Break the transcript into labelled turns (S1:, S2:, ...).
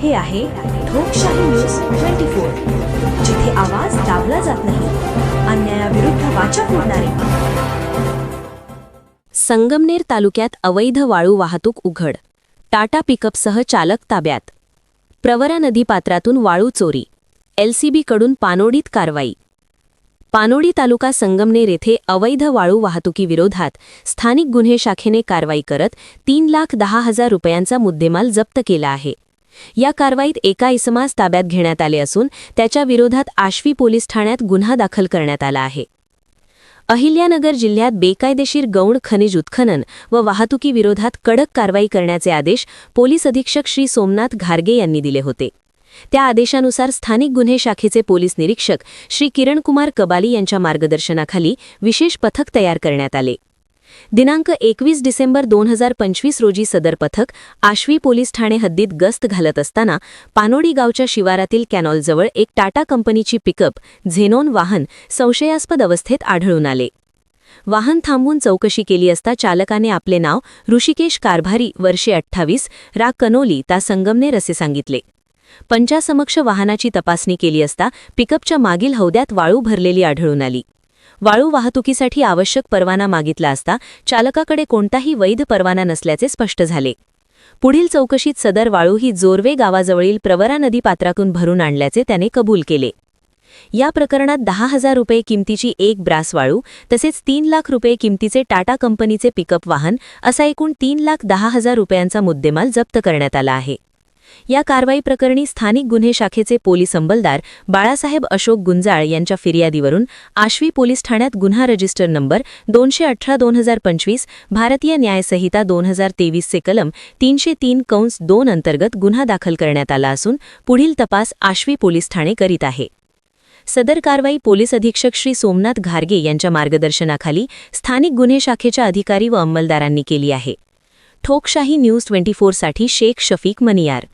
S1: हे आहे ठोकशाही न्यूज 24, जिथे आवाज दाबला जात नाही, अन्यायाविरुद्ध वाचा फोडणारे.
S2: संगमनेर तालुक्यात अवैध वाळू वाहतूक उघड. टाटा पिकअपसह चालक ताब्यात. प्रवरा नदीपात्रातून वाळू चोरी. LCB कडून पानोडीत कारवाई. पानोडी तालुका संगमनेर येथे अवैध वाळू वाहतुकीविरोधात स्थानिक गुन्हे शाखेने कारवाई करत 3,10,000 रुपयांचा मुद्देमाल जप्त केला आहे. या कारवाईत एका इसमास ताब्यात घेण्यात आले असून त्याच्या विरोधात आश्वी पोलीस ठाण्यात गुन्हा दाखल करण्यात आला आहे. अहिल्यानगर जिल्ह्यात बेकायदेशीर गौण खनिज उत्खनन व वाहतुकीविरोधात कडक कारवाई करण्याचे आदेश पोलीस अधीक्षक श्री सोमनाथ घारगे यांनी दिले होते. त्या आदेशानुसार स्थानिक गुन्हे शाखेचे पोलीस निरीक्षक श्री किरणकुमार कबाली यांच्या मार्गदर्शनाखाली विशेष पथक तयार करण्यात आले. दिनांक 21 डिसेंबर 2025 रोजी सदर पथक आश्वी पोलीस ठाणे हद्दीत गस्त घालत असताना पानोडी गावच्या शिवारातील कॅनॉलजवळ एक टाटा कंपनीची पिकअप झेनॉन वाहन संशयास्पद अवस्थेत आढळून आले. वाहन थांबवून चौकशी केली असता चालकाने आपले नाव ऋषिकेश कारभारी, वर्षे 28, रा कनोली, ता संगमनेर असे सांगितले. पंचासमक्ष वाहनाची तपासणी केली असता पिकअपच्या मागील हौद्यात वाळू भरलेली आढळून आली. वाळू वाहतुकीसाठी आवश्यक परवाना मागितला असता चालकाकडे कोणताही वैध परवाना नसल्याचे स्पष्ट झाले. पुढील चौकशीत सदर वाळू ही जोरवे गावाजवळील प्रवरा नदीपात्रातून भरून आणल्याचे त्याने कबूल केले. या प्रकरणात 10,000 रुपये किमतीची एक ब्रास वाळू तसेच 3 लाख रुपये किमतीचे टाटा कंपनीचे पिकअप वाहन असा एकूण 3,10,000 रुपयांचा मुद्देमाल जप्त करण्यात आला आहे. या कारवाई प्रकरणी स्थानिक गुन्हे शाखेचे पोलीस अंमलदार बाळासाहेब अशोक गुंजाळ यांच्या फिर्यादीवरून आश्वी पोलीस ठाण्यात गुन्हा रजिस्टर नंबर 218/2025 भारतीय न्याय संहिता 2023 चे कलम 303(2) अंतर्गत गुन्हा दाखल करण्यात आला असून पुढील तपास आश्वी पोलीस ठाणे करीत आहे. सदर कारवाई पोलीस अधीक्षक श्री सोमनाथ घारगे यांच्या मार्गदर्शनाखाली स्थानिक गुन्हे शाखेच्या अधिकारी व अंमलदारांनी केली आहे. ठोकशाही न्यूज 24 साठी शेख शफीक मनियार.